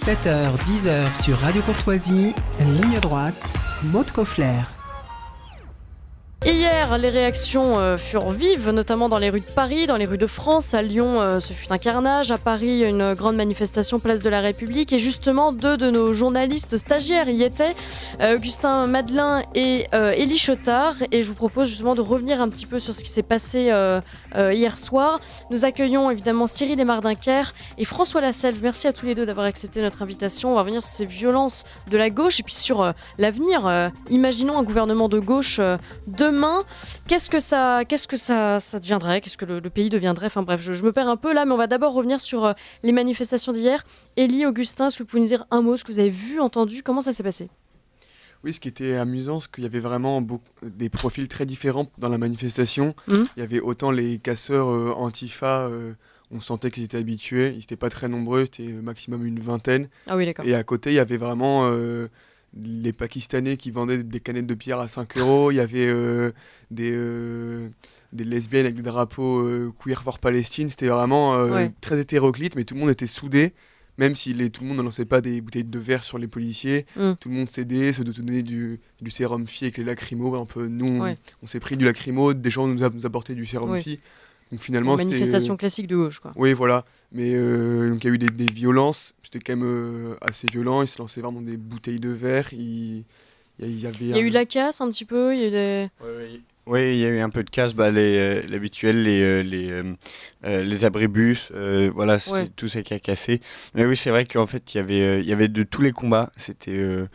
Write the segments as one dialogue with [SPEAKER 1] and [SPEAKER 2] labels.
[SPEAKER 1] 7h, 10h sur Radio Courtoisie, ligne droite, Maud Koffler.
[SPEAKER 2] Et hier, les réactions furent vives, notamment dans les rues de Paris, dans les rues de France. À Lyon, ce fut un carnage. À Paris, une grande manifestation place de la République. Et justement, deux de nos journalistes stagiaires y étaient, Augustin Madelin et Élie Chotard. Et je vous propose justement de revenir un petit peu sur ce qui s'est passé hier soir. Nous accueillons évidemment Cyril Mardinker et François Lasselve. Merci à tous les deux d'avoir accepté notre invitation. On va revenir sur ces violences de la gauche et puis sur l'avenir. Imaginons un gouvernement de gauche demain. Qu'est-ce que ça deviendrait ? Qu'est-ce que le pays deviendrait ? Enfin bref, je me perds un peu là, mais on va d'abord revenir sur les manifestations d'hier. Élie, Augustin, est-ce que vous pouvez nous dire un mot, ce que vous avez vu, entendu ? Comment ça s'est passé ?
[SPEAKER 3] Oui, ce qui était amusant, c'est qu'il y avait vraiment des profils très différents dans la manifestation. Il y avait autant les casseurs Antifa, on sentait qu'ils étaient habitués, ils n'étaient pas très nombreux, c'était maximum une vingtaine.
[SPEAKER 2] Ah oui, d'accord.
[SPEAKER 3] Et à côté, il y avait vraiment les Pakistanais qui vendaient des canettes de bière à 5 €. Il y avait des lesbiennes avec des drapeaux queer for Palestine. C'était vraiment très hétéroclite, mais tout le monde était soudé. Même si tout le monde ne lançait pas des bouteilles de verre sur les policiers, tout le monde s'aidait, se donnait du sérum phi avec les lacrymos. Nous, on s'est pris du lacrymo, des gens nous apportaient du sérum phi. Donc finalement,
[SPEAKER 2] une manifestation classique de gauche, quoi.
[SPEAKER 3] Oui, voilà. Mais donc il y a eu des violences. C'était quand même assez violent. Ils se lançaient vraiment des bouteilles de verre. Il y a eu
[SPEAKER 2] la casse un petit peu. Il y a eu des...
[SPEAKER 4] Oui, il y a eu un peu de casse, l'habituel, les abribus, tout ça qui a cassé. Mais oui, c'est vrai qu'en fait, il y avait de tous les combats. C'était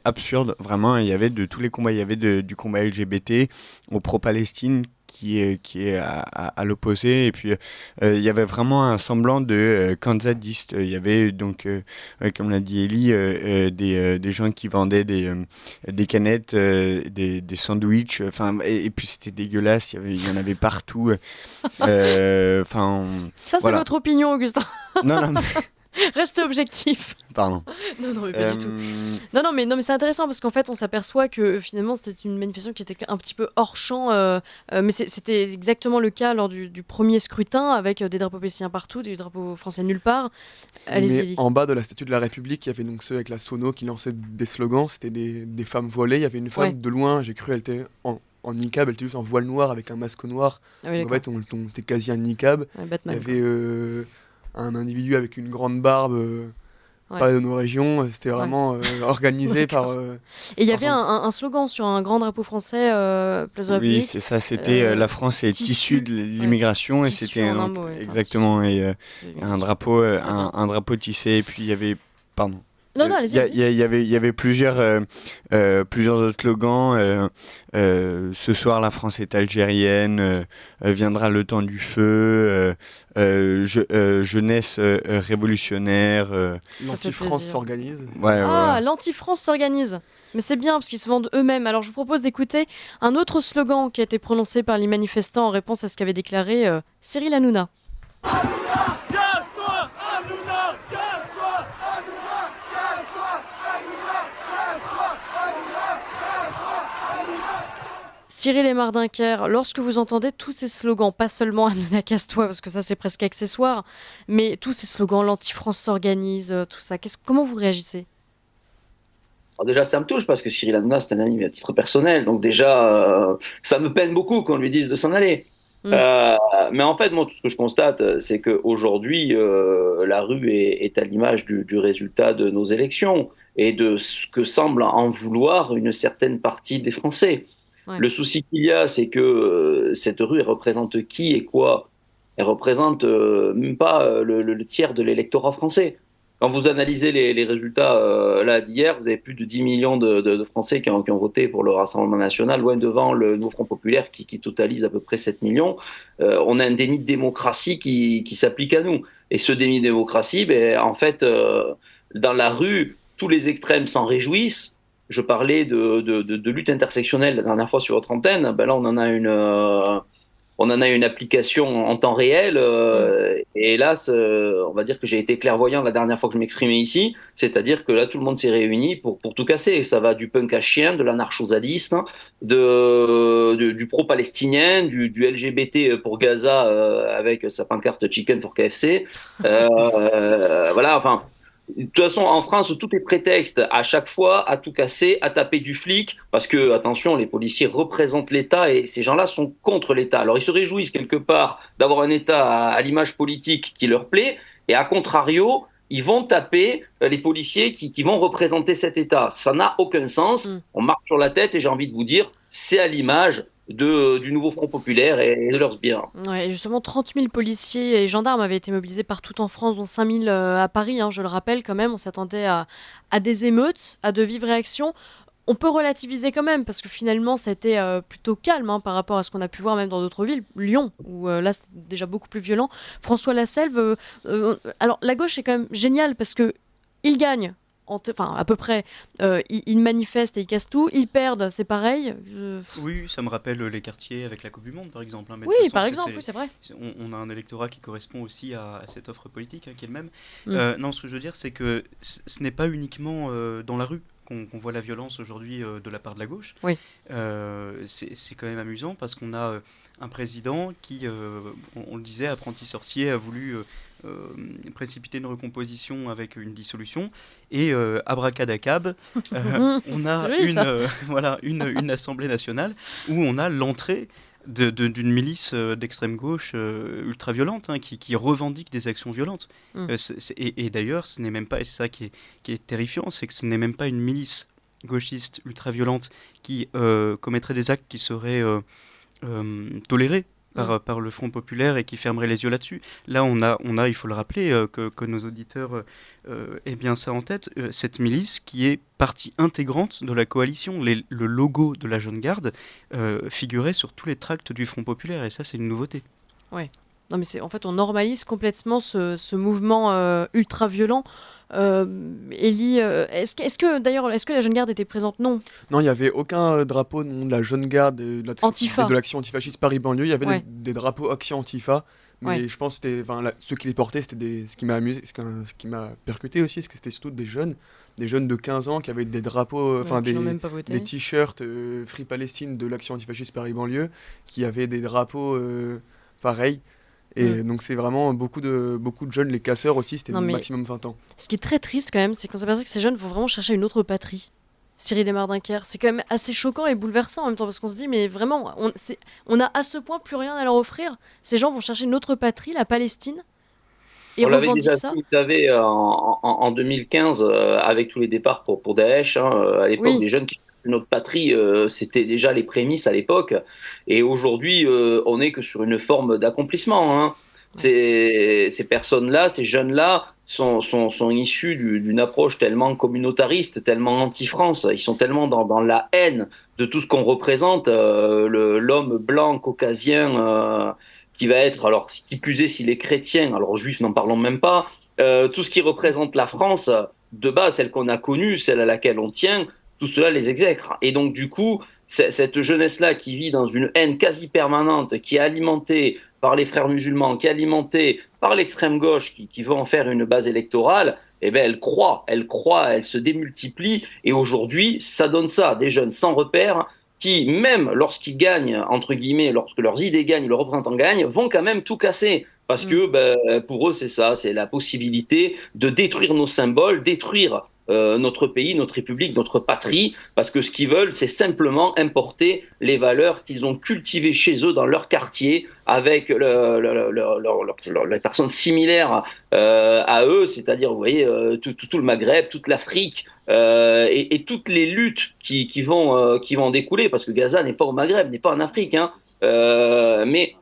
[SPEAKER 4] absurde, vraiment. Il y avait de tous les combats. Il y avait du combat LGBT au pro-Palestine qui est à l'opposé. Et puis, il y avait vraiment un semblant de kanzadiste. Il y avait donc, comme l'a dit Élie, des gens qui vendaient des canettes, des sandwichs. Et puis, c'était dégueulasse. Il y en avait partout.
[SPEAKER 2] Ça, c'est votre opinion, Augustin.
[SPEAKER 4] Non.
[SPEAKER 2] Restez objectif.
[SPEAKER 4] Pardon.
[SPEAKER 2] Non, pas du tout. Non, mais c'est intéressant parce qu'en fait, on s'aperçoit que finalement, c'était une manifestation qui était un petit peu hors champ. Mais c'était exactement le cas lors du premier scrutin avec des drapeaux palestiniens partout, des drapeaux français nulle part. Allez-y.
[SPEAKER 3] En bas de la statue de la République, il y avait donc ceux avec la sono qui lançaient des slogans. C'était des femmes voilées. Il y avait une femme de loin, j'ai cru, elle était en niqab, elle était juste en voile noir avec un masque noir. En fait, c'était quasi un niqab.
[SPEAKER 2] Batman,
[SPEAKER 3] il y avait un individu avec une grande barbe, pas de nos régions, c'était vraiment organisé par...
[SPEAKER 2] Et il y avait un slogan sur un grand drapeau français, place de la République.
[SPEAKER 4] Oui, c'est ça, c'était la France est issue de l'immigration, et c'était exactement, et un drapeau tissé, et puis il y avait... Pardon.
[SPEAKER 2] Non, allez-y.
[SPEAKER 4] Il y avait plusieurs autres slogans. Ce soir, la France est algérienne. Viendra le temps du feu. Jeunesse révolutionnaire.
[SPEAKER 3] L'Anti-France s'organise.
[SPEAKER 2] L'Anti-France s'organise. Mais c'est bien parce qu'ils se vendent eux-mêmes. Alors je vous propose d'écouter un autre slogan qui a été prononcé par les manifestants en réponse à ce qu'avait déclaré Cyril Hanouna. Cyril Mardinker, lorsque vous entendez tous ces slogans, pas seulement Hanouna casse-toi, parce que ça c'est presque accessoire, mais tous ces slogans, l'Anti-France s'organise, tout ça, comment vous réagissez ?
[SPEAKER 5] Alors déjà, ça me touche parce que Cyril Hanouna, c'est un ami à titre personnel, donc déjà, ça me peine beaucoup qu'on lui dise de s'en aller. Mais en fait, moi, tout ce que je constate, c'est qu'aujourd'hui, la rue est à l'image du résultat de nos élections et de ce que semble en vouloir une certaine partie des Français. Le souci qu'il y a, c'est que cette rue, elle représente qui et quoi ? Elle représente même pas le tiers de l'électorat français. Quand vous analysez les résultats d'hier, vous avez plus de 10 millions de Français qui ont voté pour le Rassemblement national, loin devant le Nouveau Front populaire qui totalise à peu près 7 millions. On a un déni de démocratie qui s'applique à nous. Et ce déni de démocratie, en fait, dans la rue, tous les extrêmes s'en réjouissent. Je parlais de lutte intersectionnelle la dernière fois sur votre antenne. Là, on en a on en a une application en temps réel. Et hélas, on va dire que j'ai été clairvoyant la dernière fois que je m'exprimais ici, c'est-à-dire que là, tout le monde s'est réuni pour tout casser. Et ça va du punk à chien, de l'anarcho-zadiste, du pro-palestinien, du LGBT pour Gaza avec sa pancarte Chicken for KFC. Voilà, enfin. De toute façon, en France, tout est prétexte à chaque fois à tout casser, à taper du flic, parce que, attention, les policiers représentent l'État et ces gens-là sont contre l'État. Alors, ils se réjouissent quelque part d'avoir un État à l'image politique qui leur plaît, et à contrario, ils vont taper les policiers qui vont représenter cet État. Ça n'a aucun sens. On marche sur la tête et j'ai envie de vous dire, c'est à l'image du nouveau Front populaire et de leurs sbires.
[SPEAKER 2] Ouais, justement, 30 000 policiers et gendarmes avaient été mobilisés partout en France, dont 5 000 à Paris, je le rappelle quand même. On s'attendait à des émeutes, à de vives réactions. On peut relativiser quand même, parce que finalement, ça a été plutôt calme par rapport à ce qu'on a pu voir même dans d'autres villes. Lyon, où là, c'est déjà beaucoup plus violent. François Lasselve, alors la gauche est quand même géniale, parce qu'il gagne. Enfin, à peu près, ils manifestent et ils cassent tout, ils perdent, c'est pareil.
[SPEAKER 6] Oui, ça me rappelle les quartiers avec la Coupe du Monde, par exemple. Mais
[SPEAKER 2] oui,
[SPEAKER 6] façon,
[SPEAKER 2] par exemple, c'est vrai.
[SPEAKER 6] On a un électorat qui correspond aussi à cette offre politique qui est le même. Non, ce que je veux dire, c'est que ce n'est pas uniquement dans la rue qu'on voit la violence aujourd'hui de la part de la gauche.
[SPEAKER 2] Oui.
[SPEAKER 6] C'est quand même amusant parce qu'on a un président qui, on le disait, apprenti sorcier, a voulu précipiter une recomposition avec une dissolution et abracadacab, on a une Assemblée nationale où on a l'entrée d'une milice d'extrême gauche ultra-violente qui revendique des actions violentes. Et d'ailleurs, ce n'est même pas, et c'est ça qui est terrifiant, c'est que ce n'est même pas une milice gauchiste ultra-violente qui commettrait des actes qui seraient tolérés par le Front populaire et qui fermerait les yeux là-dessus. Là, on a, il faut le rappeler, que nos auditeurs aient bien ça en tête, cette milice qui est partie intégrante de la coalition. Le logo de la Jeune Garde figurait sur tous les tracts du Front populaire, et ça, c'est une nouveauté.
[SPEAKER 2] Ouais. Non, mais en fait, on normalise complètement ce mouvement ultra-violent. Élie, est-ce que la Jeune Garde était présente? Non.
[SPEAKER 3] Non, il n'y avait aucun drapeau de la Jeune Garde de l'action antifasciste Paris-Banlieue. Il y avait des drapeaux Action Antifa, mais je pense que ceux qui les portaient, c'était ce qui m'a amusé, ce qui m'a percuté aussi, parce que c'était surtout des jeunes de 15 ans qui avaient des drapeaux, des t-shirts Free Palestine de l'action antifasciste Paris-Banlieue, qui avaient des drapeaux pareils. Et donc c'est vraiment beaucoup de jeunes, les casseurs aussi, c'était maximum 20 ans.
[SPEAKER 2] Ce qui est très triste quand même, c'est qu'on s'aperçoit que ces jeunes vont vraiment chercher une autre patrie. Cyril Desmar-Duncker, c'est quand même assez choquant et bouleversant en même temps, parce qu'on se dit, mais vraiment, on a à ce point plus rien à leur offrir. Ces gens vont chercher une autre patrie, la Palestine, et
[SPEAKER 5] on l'avait déjà
[SPEAKER 2] ça.
[SPEAKER 5] Vous savez, en 2015, avec tous les départs pour Daesh, à l'époque, des jeunes qui notre patrie, c'était déjà les prémices à l'époque. Et aujourd'hui, on n'est que sur une forme d'accomplissement. Ces personnes-là, ces jeunes-là, sont issus d'une approche tellement communautariste, tellement anti-France. Ils sont tellement dans la haine de tout ce qu'on représente, l'homme blanc, caucasien, qui va être, alors qui plus est s'il est chrétien, alors juif, n'en parlons même pas, tout ce qui représente la France, de base, celle qu'on a connue, celle à laquelle on tient, tout cela les exècre. Et donc, du coup, cette jeunesse-là qui vit dans une haine quasi permanente, qui est alimentée par les frères musulmans, qui est alimentée par l'extrême gauche, qui veut en faire une base électorale, elle croît, elle se démultiplie. Et aujourd'hui, ça donne ça, des jeunes sans repère, qui, même lorsqu'ils gagnent, entre guillemets, lorsque leurs idées gagnent, leurs représentants gagnent, vont quand même tout casser. Parce que pour eux, c'est ça, c'est la possibilité de détruire nos symboles, détruire notre pays, notre république, notre patrie, parce que ce qu'ils veulent, c'est simplement importer les valeurs qu'ils ont cultivées chez eux, dans leur quartier, avec les personnes similaires à eux, c'est-à-dire, vous voyez, tout le Maghreb, toute l'Afrique, et toutes les luttes qui vont découler, parce que Gaza n'est pas au Maghreb, n'est pas en Afrique, mais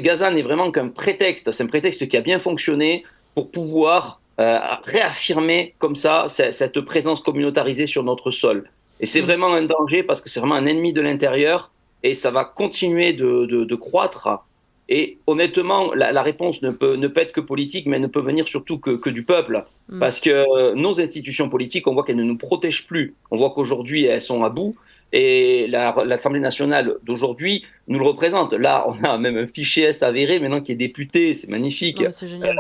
[SPEAKER 5] Gaza n'est vraiment qu'un prétexte, c'est un prétexte qui a bien fonctionné pour pouvoir réaffirmer comme ça cette présence communautarisée sur notre sol. Et c'est vraiment un danger parce que c'est vraiment un ennemi de l'intérieur et ça va continuer de croître. Et honnêtement, la réponse ne peut être que politique, mais elle ne peut venir surtout que du peuple. Parce que nos institutions politiques, on voit qu'elles ne nous protègent plus. On voit qu'aujourd'hui, elles sont à bout. Et l'Assemblée nationale d'aujourd'hui nous le représente. Là, on a même un fichier S avéré maintenant qui est député, c'est magnifique.
[SPEAKER 2] Non, c'est génial.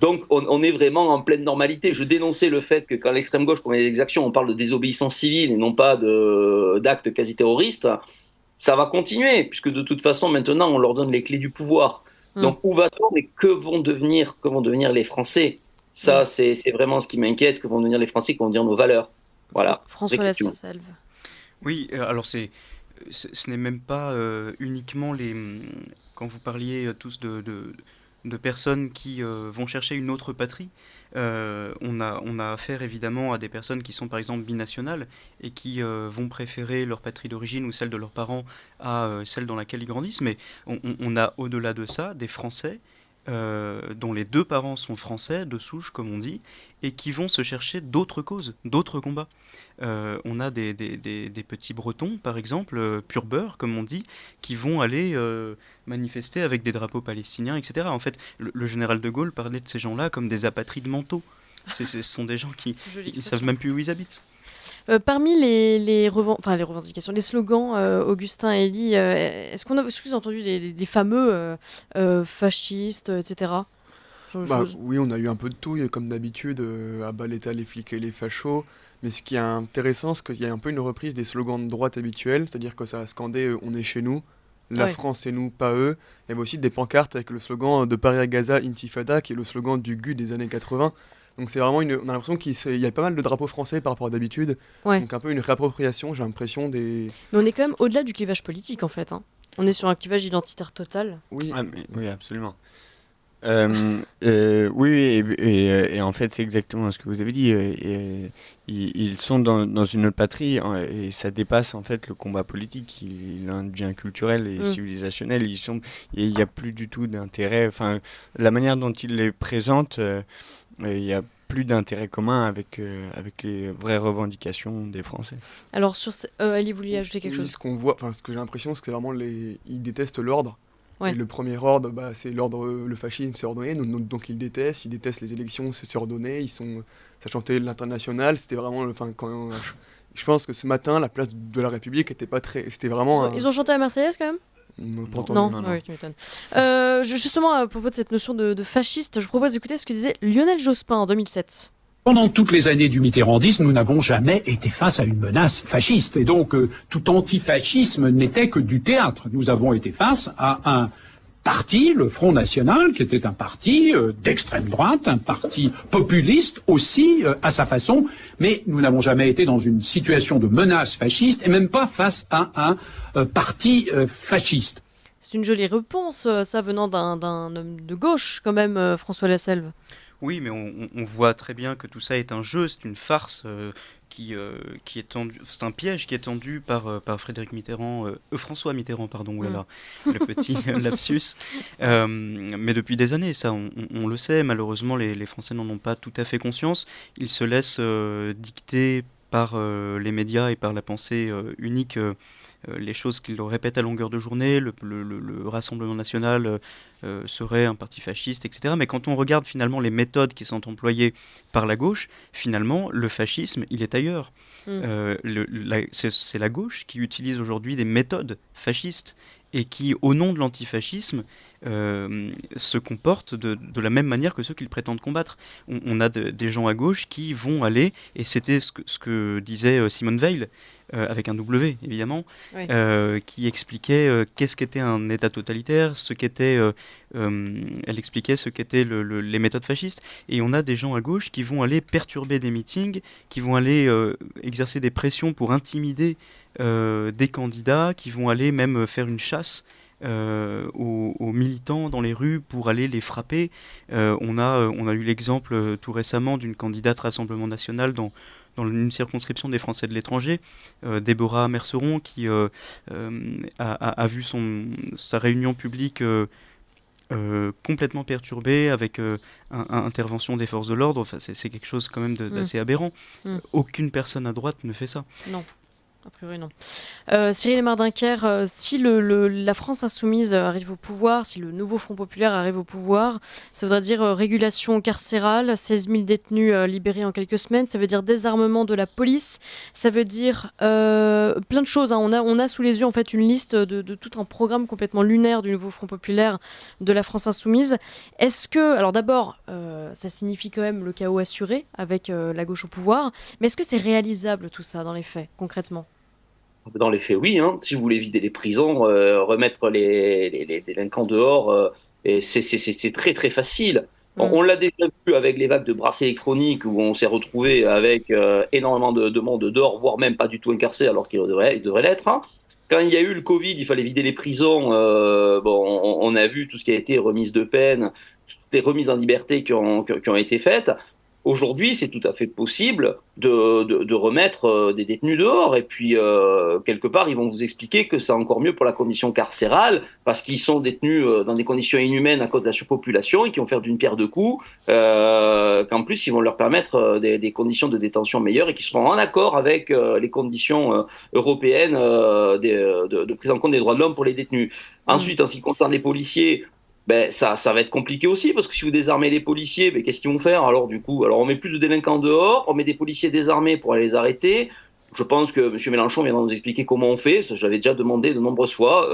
[SPEAKER 5] Donc, on est vraiment en pleine normalité. Je dénonçais le fait que quand l'extrême gauche commet des exactions, on parle de désobéissance civile et non pas d'actes quasi terroristes. Ça va continuer, puisque de toute façon, maintenant, on leur donne les clés du pouvoir. Donc, où va-t-on et que vont devenir les Français? Ça, c'est vraiment ce qui m'inquiète, que vont devenir les Français, que vont devenir nos valeurs. Voilà.
[SPEAKER 2] François Lasselve.
[SPEAKER 6] Oui, alors ce n'est même pas uniquement quand vous parliez tous de personnes qui vont chercher une autre patrie. On a affaire évidemment à des personnes qui sont par exemple binationales et qui vont préférer leur patrie d'origine ou celle de leurs parents à celle dans laquelle ils grandissent. Mais on a au-delà de ça des Français dont les deux parents sont français, de souche comme on dit, et qui vont se chercher d'autres causes, d'autres combats. On a des petits Bretons, par exemple, pur beurre, comme on dit, qui vont aller manifester avec des drapeaux palestiniens, etc. En fait, le général de Gaulle parlait de ces gens-là comme des apatrides mentaux. Ce sont des gens qui ne savent même plus où ils habitent.
[SPEAKER 2] Parmi les revendications, les slogans, Augustin et Elie, est-ce que vous avez entendu les fameux fascistes, etc.
[SPEAKER 3] Oui, on a eu un peu de tout, comme d'habitude, à bas l'État, les flics et les fachos. Mais ce qui est intéressant, c'est qu'il y a un peu une reprise des slogans de droite habituels, c'est-à-dire que ça a scandé on est chez nous, la France c'est nous, pas eux. Il y avait aussi des pancartes avec le slogan de Paris à Gaza, Intifada, qui est le slogan du GU des années 80. Donc c'est vraiment on a l'impression qu'il y a pas mal de drapeaux français par rapport à d'habitude. Donc un peu une réappropriation, j'ai l'impression, des...
[SPEAKER 2] Mais on est quand même au-delà du clivage politique, en fait. On est sur un clivage identitaire total.
[SPEAKER 4] Oui, oui, absolument. Oui, et en fait, c'est exactement ce que vous avez dit. Ils sont dans une autre patrie et ça dépasse en fait le combat politique. Il en devient culturel et civilisationnel. Il n'y a plus du tout d'intérêt. Enfin, la manière dont ils les présentent, il n'y a plus d'intérêt commun avec les vraies revendications des Français.
[SPEAKER 2] Alors, Ali, vous vouliez ajouter quelque chose?
[SPEAKER 3] Ce qu'on voit, ce que j'ai l'impression, c'est que vraiment ils détestent l'ordre.
[SPEAKER 2] Ouais.
[SPEAKER 3] Et le premier ordre, c'est l'ordre, le fascisme, c'est ordonné, donc ils détestent les élections, c'est ordonné, ça chantait l'international, c'était vraiment, je pense que ce matin, la place de la République était pas très, c'était vraiment...
[SPEAKER 2] Ils ont chanté la Marseillaise quand même?
[SPEAKER 3] Non.
[SPEAKER 2] Oui, tu m'étonnes. Justement, à propos de cette notion de fasciste, je vous propose d'écouter ce que disait Lionel Jospin en 2007.
[SPEAKER 7] Pendant toutes les années du mitterrandisme, nous n'avons jamais été face à une menace fasciste. Et donc, tout antifascisme n'était que du théâtre. Nous avons été face à un parti, le Front National, qui était un parti d'extrême droite, un parti populiste aussi, à sa façon. Mais nous n'avons jamais été dans une situation de menace fasciste, et même pas face à un parti fasciste.
[SPEAKER 2] C'est une jolie réponse, ça venant d'un homme de gauche, quand même, François Lasselve.
[SPEAKER 6] Oui, mais on voit très bien que tout ça est un jeu, c'est une farce qui est tendue, c'est un piège qui est tendu par François Mitterrand, pardon, oulala, le petit lapsus. Mais depuis des années, ça, on le sait. Malheureusement, les Français n'en ont pas tout à fait conscience. Ils se laissent dicter par les médias et par la pensée unique. Les choses qu'ils répètent à longueur de journée, le Rassemblement national serait un parti fasciste, etc. Mais quand on regarde finalement les méthodes qui sont employées par la gauche, finalement, le fascisme, il est ailleurs. C'est la gauche qui utilise aujourd'hui des méthodes fascistes et qui, au nom de l'antifascisme, se comportent de la même manière que ceux qu'ils prétendent combattre. On a des gens à gauche qui vont aller, et c'était ce que disait Simone Veil, avec un W évidemment, qui expliquait qu'est-ce qu'était un État totalitaire, elle expliquait ce qu'étaient les méthodes fascistes. Et on a des gens à gauche qui vont aller perturber des meetings, qui vont aller exercer des pressions pour intimider des candidats, qui vont aller même faire une chasse aux militants dans les rues pour aller les frapper. On a eu l'exemple tout récemment d'une candidate Rassemblement National dans une circonscription des Français de l'étranger, Déborah Merceron, qui a vu sa réunion publique complètement perturbée avec intervention des forces de l'ordre. Enfin, c'est quelque chose quand même d'assez aberrant. Aucune personne à droite ne fait ça.
[SPEAKER 2] Non. A priori, non. Cyril Mardinker, si la France insoumise arrive au pouvoir, si le nouveau Front populaire arrive au pouvoir, ça voudrait dire régulation carcérale, 16 000 détenus libérés en quelques semaines, ça veut dire désarmement de la police, ça veut dire plein de choses. Hein. On a sous les yeux en fait une liste de tout un programme complètement lunaire du nouveau Front populaire de la France insoumise. Est-ce que, alors d'abord, ça signifie quand même le chaos assuré avec la gauche au pouvoir, mais est-ce que c'est réalisable tout ça dans les faits, concrètement ?
[SPEAKER 5] Dans les faits, oui. Hein. Si vous voulez vider les prisons, remettre les délinquants dehors, et c'est très très facile. On l'a déjà vu avec les vagues de bracelets électroniques où on s'est retrouvé avec énormément de monde dehors, voire même pas du tout incarcéré alors qu'il devrait l'être. Hein. Quand il y a eu le Covid, il fallait vider les prisons. On a vu tout ce qui a été remise de peine, toutes les remises en liberté qui ont été faites. Aujourd'hui, c'est tout à fait possible de remettre des détenus dehors. Et puis, quelque part, ils vont vous expliquer que c'est encore mieux pour la condition carcérale parce qu'ils sont détenus dans des conditions inhumaines à cause de la surpopulation et qui vont faire d'une pierre deux coups. Qu'en plus, ils vont leur permettre des conditions de détention meilleures et qui seront en accord avec les conditions européennes de prise en compte des droits de l'homme pour les détenus. Ensuite, en ce qui concerne les policiers, ça va être compliqué aussi parce que si vous désarmez les policiers, qu'est-ce qu'ils vont faire alors du coup? Alors on met plus de délinquants dehors, on met des policiers désarmés pour aller les arrêter. Je pense que M. Mélenchon viendra nous expliquer comment on fait. Ça, j'avais déjà demandé de nombreuses fois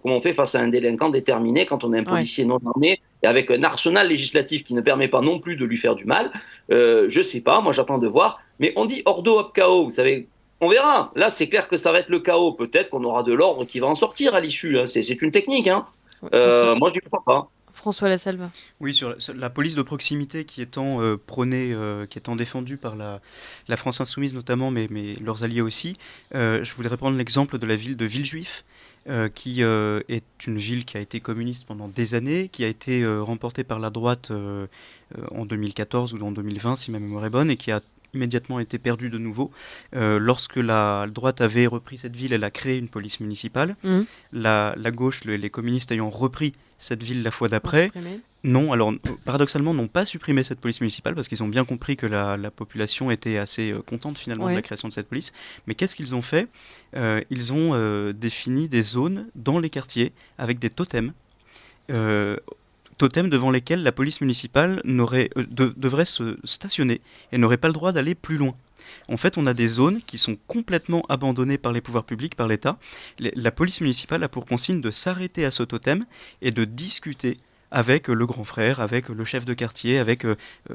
[SPEAKER 5] comment on fait face à un délinquant déterminé quand on a un policier non armé et avec un arsenal législatif qui ne permet pas non plus de lui faire du mal. Je sais pas, moi j'attends de voir. Mais on dit ordo ab chaos, vous savez. On verra. Là, c'est clair que ça va être le chaos. Peut-être qu'on aura de l'ordre qui va en sortir à l'issue. Hein. C'est une technique. Hein. Moi, je n'y crois pas.
[SPEAKER 2] François Lasselve.
[SPEAKER 6] Oui, sur la police de proximité qui étant prônée, qui étant défendue par la France insoumise notamment, mais leurs alliés aussi, je voudrais prendre l'exemple de la ville de Villejuif, qui est une ville qui a été communiste pendant des années, qui a été remportée par la droite en 2014 ou en 2020, si ma mémoire est bonne, et qui a immédiatement été perdue de nouveau. Lorsque la droite avait repris cette ville, elle a créé une police municipale. La gauche, les communistes ayant repris cette ville la fois d'après, non, alors paradoxalement, n'ont pas supprimé cette police municipale parce qu'ils ont bien compris que la population était assez contente finalement de la création de cette police. Mais qu'est-ce qu'ils ont fait? Ils ont défini des zones dans les quartiers avec des totems. Totems devant lesquels la police municipale devrait se stationner et n'aurait pas le droit d'aller plus loin. En fait, on a des zones qui sont complètement abandonnées par les pouvoirs publics, par l'État. La police municipale a pour consigne de s'arrêter à ce totem et de discuter avec le grand frère, avec le chef de quartier, avec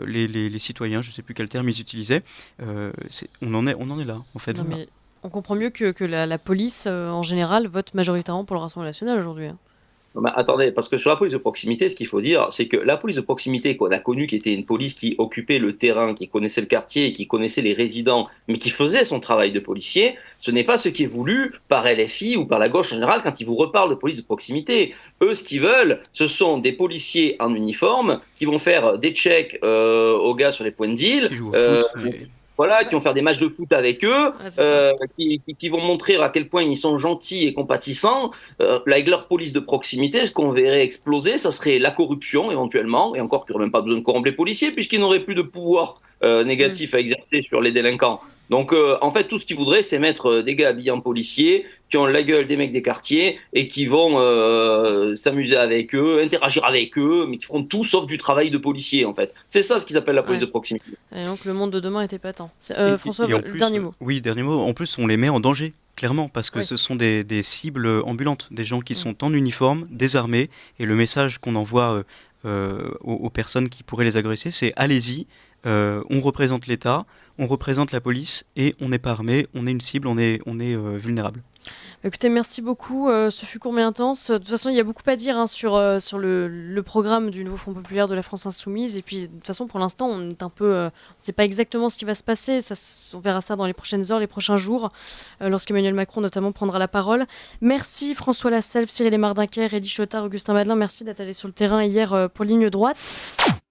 [SPEAKER 6] les citoyens, je ne sais plus quel terme ils utilisaient. On en est là, en fait.
[SPEAKER 2] Non, mais on comprend mieux que la police, en général, vote majoritairement pour le Rassemblement national aujourd'hui. Hein.
[SPEAKER 5] Attendez, parce que sur la police de proximité, ce qu'il faut dire, c'est que la police de proximité qu'on a connue, qui était une police qui occupait le terrain, qui connaissait le quartier, qui connaissait les résidents, mais qui faisait son travail de policier, ce n'est pas ce qui est voulu par LFI ou par la gauche en général quand ils vous reparlent de police de proximité. Eux, ce qu'ils veulent, ce sont des policiers en uniforme qui vont faire des checks aux gars sur les points de deal. Voilà, qui vont faire des matchs de foot avec eux, qui vont montrer à quel point ils sont gentils et compatissants. Avec leur police de proximité, ce qu'on verrait exploser, ça serait la corruption éventuellement, et encore qu'il n'y aurait même pas besoin de corrompre les policiers, puisqu'ils n'auraient plus de pouvoir négatif à exercer sur les délinquants. Donc, en fait, tout ce qu'ils voudraient, c'est mettre des gars habillés en policiers, qui ont la gueule des mecs des quartiers, et qui vont s'amuser avec eux, interagir avec eux, mais qui feront tout sauf du travail de policier, en fait. C'est ça ce qu'ils appellent la police de proximité.
[SPEAKER 2] Et donc, le monde de demain était patent. François, dernier mot.
[SPEAKER 6] Oui, dernier mot. En plus, on les met en danger, clairement, parce que ce sont des cibles ambulantes, des gens qui sont en uniforme, désarmés, et le message qu'on envoie aux personnes qui pourraient les agresser, c'est « allez-y, on représente l'État, on représente la police et on n'est pas armé, on est une cible, on est vulnérable. »
[SPEAKER 2] Écoutez, merci beaucoup. Ce fut court mais intense. De toute façon, il y a beaucoup à dire sur le programme du nouveau Front populaire de la France insoumise. Et puis, de toute façon, pour l'instant, on est un peu, on ne sait pas exactement ce qui va se passer. On verra ça dans les prochaines heures, les prochains jours, lorsqu'Emmanuel Macron notamment prendra la parole. Merci François Lasselve, Cyril Mardinker, Elie Chotard, Augustin Madelin. Merci d'être allé sur le terrain hier pour Ligne droite.